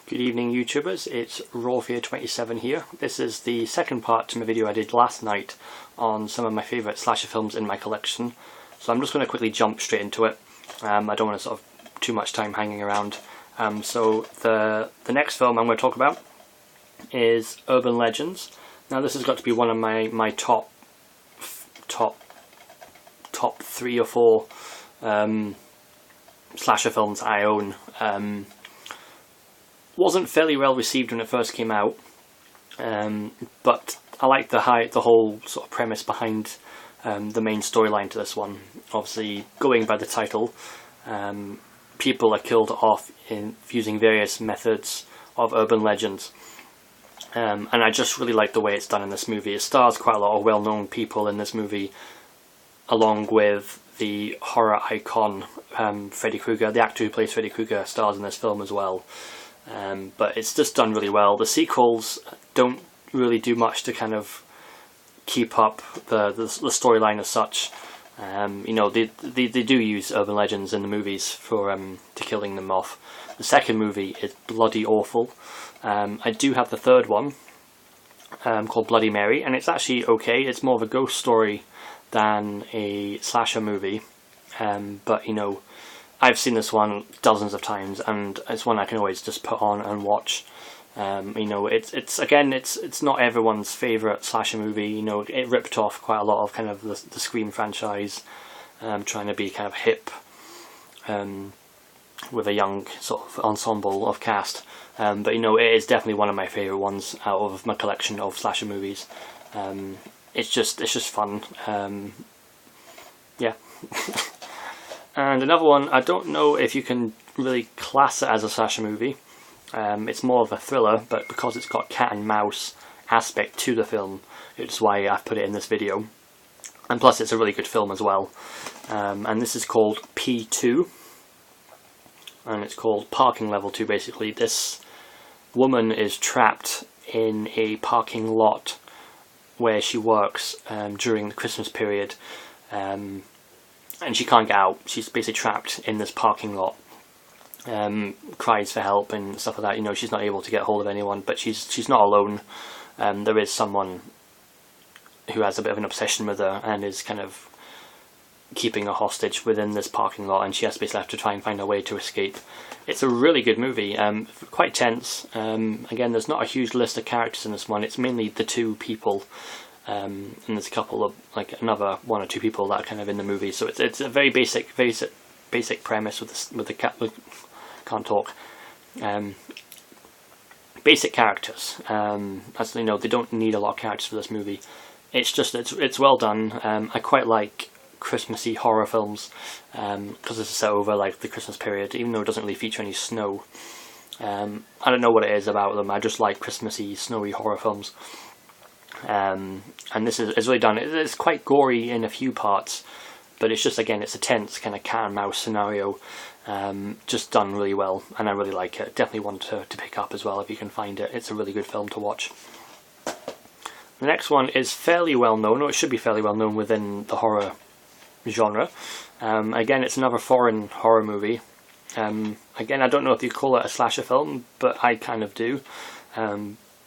Good evening YouTubers, it's Rawfear27 here. This is the second part to my video I did last night on some of my favourite slasher films in my collection. So I'm just going to quickly jump straight into it. I don't want to sort of too much time hanging around. So the next film I'm going to talk about is Urban Legends. Now this has got to be one of my top 3 or 4 slasher films I own. Wasn't fairly well received when it first came out, but I like the whole sort of premise behind the main storyline to this one. Obviously, going by the title, people are killed off using various methods of urban legends, and I just really like the way it's done in this movie. It stars quite a lot of well-known people in this movie, along with the horror icon Freddy Krueger. The actor who plays Freddy Krueger stars in this film as well. But it's just done really well. The sequels don't really do much to kind of keep up the storyline as such. You know, they do use urban legends in the movies for to killing them off. The second movie is bloody awful. I do have the third one called Bloody Mary, and it's actually okay. It's more of a ghost story than a slasher movie, but you know, I've seen this one dozens of times, and it's one I can always just put on and watch. You know, it's not everyone's favourite slasher movie. You know, it ripped off quite a lot of kind of the Scream franchise, trying to be kind of hip, with a young sort of ensemble of cast. But you know, it is definitely one of my favourite ones out of my collection of slasher movies. It's just fun. Yeah. And another one, I don't know if you can really class it as a slasher movie. It's more of a thriller, but because it's got cat and mouse aspect to the film, it's why I've put it in this video. And plus it's a really good film as well. And this is called P2. And it's called Parking Level 2 basically. This woman is trapped in a parking lot where she works during the Christmas period. And she can't get out. She's basically trapped in this parking lot. Cries for help and stuff like that. You know, she's not able to get hold of anyone, but she's not alone. There is someone who has a bit of an obsession with her and is kind of keeping her hostage within this parking lot, and she has to basically have to try and find a way to escape. It's a really good movie. Quite tense. Again, there's not a huge list of characters in this one. It's mainly the two people. And there's a couple of, like, another 1 or 2 people that are kind of in the movie. So it's a very basic premise with the cat. Can't talk. Basic characters. As you know, they don't need a lot of characters for this movie. It's just it's well done. I quite like Christmassy horror films because this is set over like the Christmas period, even though it doesn't really feature any snow. I don't know what it is about them. I just like Christmassy, snowy horror films. And this is really done. It's quite gory in a few parts, but it's just, again, it's a tense kind of cat and mouse scenario, just done really well, and I really like it. Definitely one to pick up as well if you can find it. It's a really good film to watch. The next one is fairly well known, or it should be fairly well known within the horror genre. Again, it's another foreign horror movie. Again, I don't know if you call it a slasher film, but I kind of do.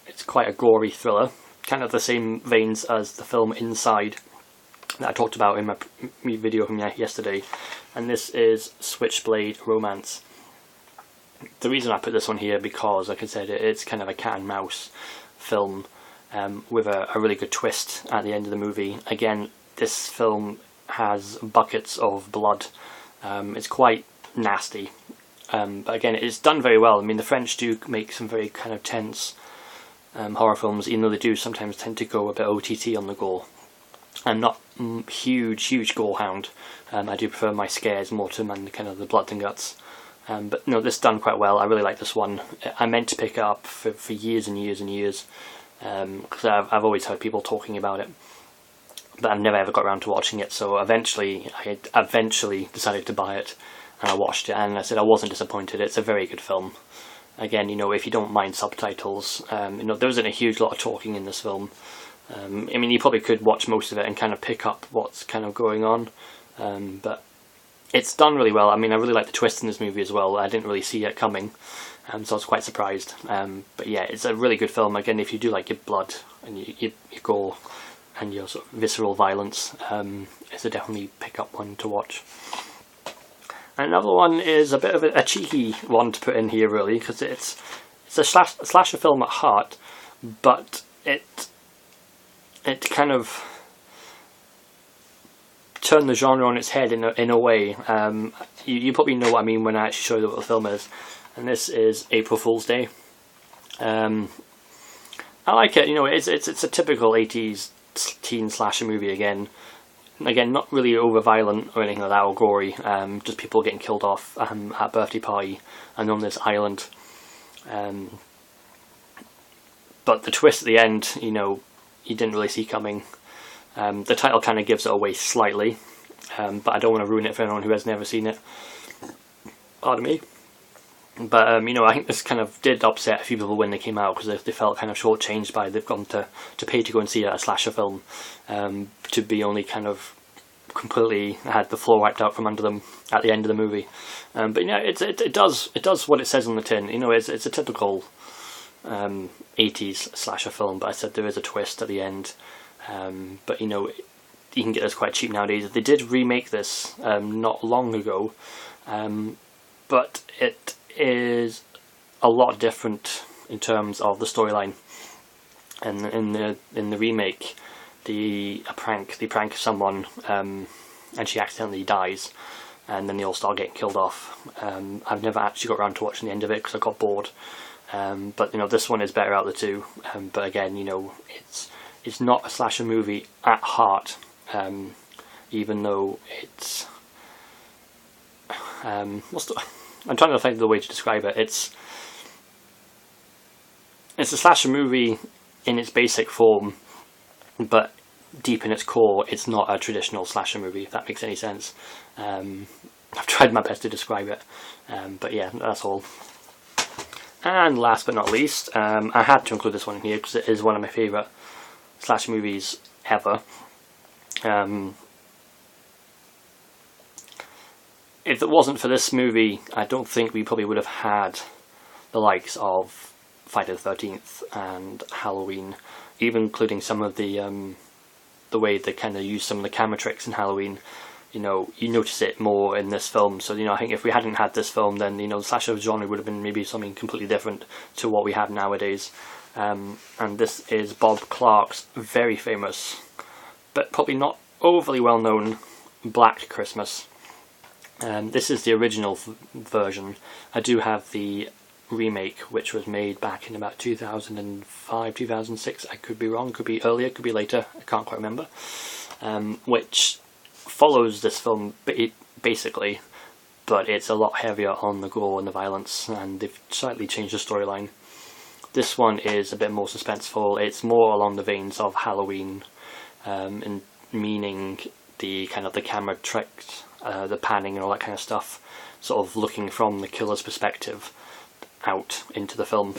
It's quite a gory thriller. Kind of the same veins as the film Inside that I talked about in my video from yesterday, and this is Switchblade Romance. The reason I put this one here because, like I said, it's kind of a cat and mouse film with a really good twist at the end of the movie. Again, this film has buckets of blood. It's quite nasty, but again, it's done very well. I mean, the French do make some very kind of tense horror films, even though they do sometimes tend to go a bit OTT on the gore. I'm not huge gore hound. I do prefer my scares more to kind of the blood and guts. But no, this is done quite well. I really like this one. I meant to pick it up for years and years and years, because I've always heard people talking about it, but I've never ever got around to watching it. So I eventually decided to buy it, and I watched it, and I said I wasn't disappointed. It's a very good film. Again, you know, if you don't mind subtitles, you know, there isn't a huge lot of talking in this film. I mean, you probably could watch most of it and kind of pick up what's kind of going on, but it's done really well. I mean, I really like the twist in this movie as well. I didn't really see it coming, so I was quite surprised. But yeah, it's a really good film. Again, if you do like your blood and your gore and your sort of visceral violence, it's a definitely pick up one to watch. Another one is a bit of a cheeky one to put in here, really, because it's a slasher film at heart, but it kind of turned the genre on its head in a way. You probably know what I mean when I actually show you what the film is, and this is April Fool's Day. I like it. You know, it's a typical 80s teen slasher movie again. Again, not really over violent or anything like that, or gory. Just people getting killed off at a birthday party and on this island. But the twist at the end, you know, you didn't really see coming. The title kind of gives it away slightly, but I don't want to ruin it for anyone who has never seen it. Pardon me. But you know, I think this kind of did upset a few people when they came out, because they felt kind of shortchanged by they've gone to pay to go and see a slasher film, to be only kind of completely had the floor wiped out from under them at the end of the movie. But you know, it does what it says on the tin. You know, it's a typical 80s slasher film, but I said there is a twist at the end. But you know, you can get this quite cheap nowadays. They did remake this not long ago, but it is a lot different in terms of the storyline. And in the remake, they prank someone, and she accidentally dies, and then they all start getting killed off. I've never actually got around to watching the end of it because I got bored. But you know, this one is better out of the two. But again, you know, it's not a slasher movie at heart, even though it's I'm trying to think of the way to describe it. It's a slasher movie in its basic form, but deep in its core, it's not a traditional slasher movie, if that makes any sense. I've tried my best to describe it, but yeah, that's all. And last but not least, I had to include this one in here because it is one of my favourite slasher movies ever. If it wasn't for this movie, I don't think we probably would have had the likes of Friday the 13th and Halloween, even including some of the way they kind of use some of the camera tricks in Halloween. You know, you notice it more in this film. So, you know, I think if we hadn't had this film, then, you know, the slasher genre would have been maybe something completely different to what we have nowadays. And this is Bob Clark's very famous, but probably not overly well known, Black Christmas. This is the original version. I do have the remake, which was made back in about 2005, 2006. I could be wrong, could be earlier, could be later, I can't quite remember. Which follows this film basically, but it's a lot heavier on the gore and the violence, and they've slightly changed the storyline. This one is a bit more suspenseful. It's more along the veins of Halloween, in meaning the kind of the camera tricks, the panning and all that kind of stuff, sort of looking from the killer's perspective out into the film.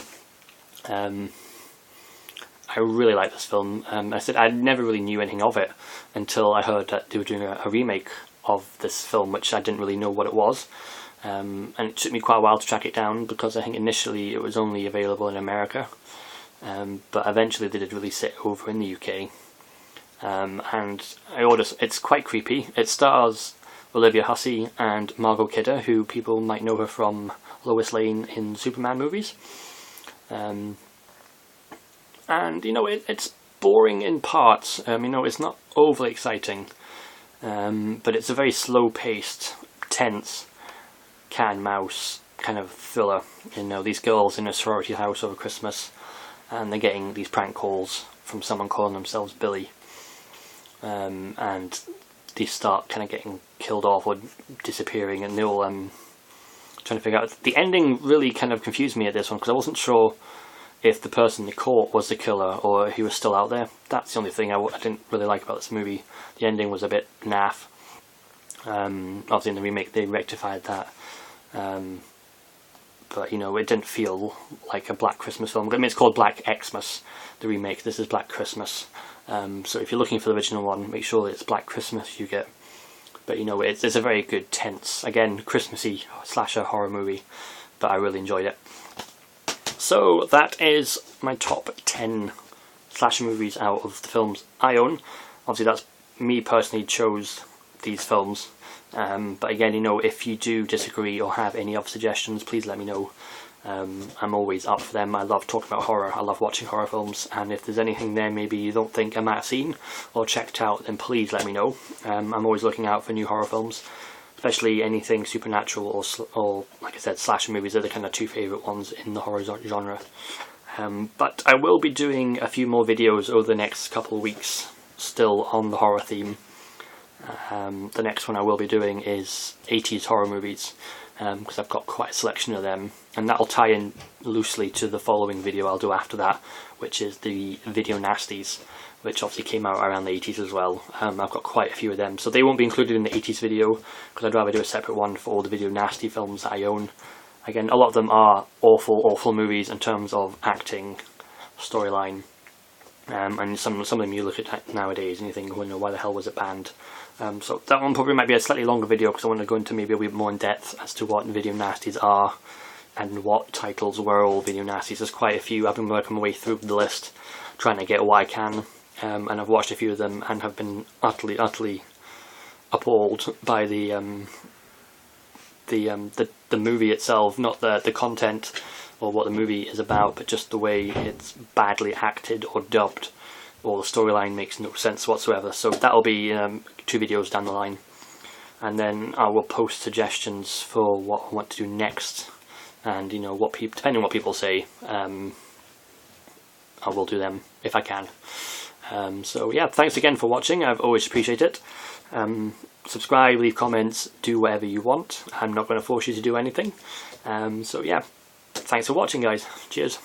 I really like this film. I said I never really knew anything of it until I heard that they were doing a remake of this film, which I didn't really know what it was. And it took me quite a while to track it down, because I think initially it was only available in America, but eventually they did release it over in the UK. And it's quite creepy. It stars Olivia Hussey and Margot Kidder, who people might know her from Lois Lane in Superman movies. And you know, it's boring in parts. You know, it's not overly exciting, but it's a very slow-paced, tense, cat and mouse kind of thriller. You know, these girls in a sorority house over Christmas, and they're getting these prank calls from someone calling themselves Billy, and they start kind of getting killed off or disappearing, and they're all trying to figure out. The ending really kind of confused me at this one, because I wasn't sure if the person they caught was the killer or he was still out there. That's the only thing I didn't really like about this movie. The ending was a bit naff. Obviously in the remake they rectified that. But you know, it didn't feel like a Black Christmas film. I mean, it's called Black Xmas, the remake. This is Black Christmas. So if you're looking for the original one, make sure it's Black Christmas you get. But you know, it's a very good, tense, again, Christmassy slasher horror movie, but I really enjoyed it. So that is my top 10 slasher movies out of the films I own. Obviously that's me personally chose these films, but again, you know, if you do disagree or have any other suggestions, please let me know. I'm always up for them. I love talking about horror, I love watching horror films, and if there's anything there maybe you don't think I might have seen or checked out, then please let me know. I'm always looking out for new horror films, especially anything supernatural or like I said, slasher movies are the kind of two favourite ones in the horror genre. But I will be doing a few more videos over the next couple of weeks, still on the horror theme. The next one I will be doing is 80s horror movies, because I've got quite a selection of them, and that'll tie in loosely to the following video I'll do after that, which is the Video Nasties, which obviously came out around the 80s as well. I've got quite a few of them, so they won't be included in the 80s video, because I'd rather do a separate one for all the Video Nasty films that I own. Again, a lot of them are awful movies in terms of acting, storyline, and some of them you look at nowadays and you think, well, why the hell was it banned? So that one probably might be a slightly longer video, because I want to go into maybe a bit more in depth as to what Video Nasties are and what titles were all Video Nasties. There's quite a few. I've been working my way through the list, trying to get what I can, and I've watched a few of them and have been utterly appalled by the movie itself, not the content or what the movie is about, but just the way it's badly acted or dubbed, or the storyline makes no sense whatsoever. So that'll be 2 videos down the line, and then I will post suggestions for what I want to do next, and you know, what people, depending on what people say, I will do them if I can. So yeah, thanks again for watching. I've always appreciate it. Subscribe, leave comments, do whatever you want. I'm not going to force you to do anything. So yeah, thanks for watching, guys. Cheers.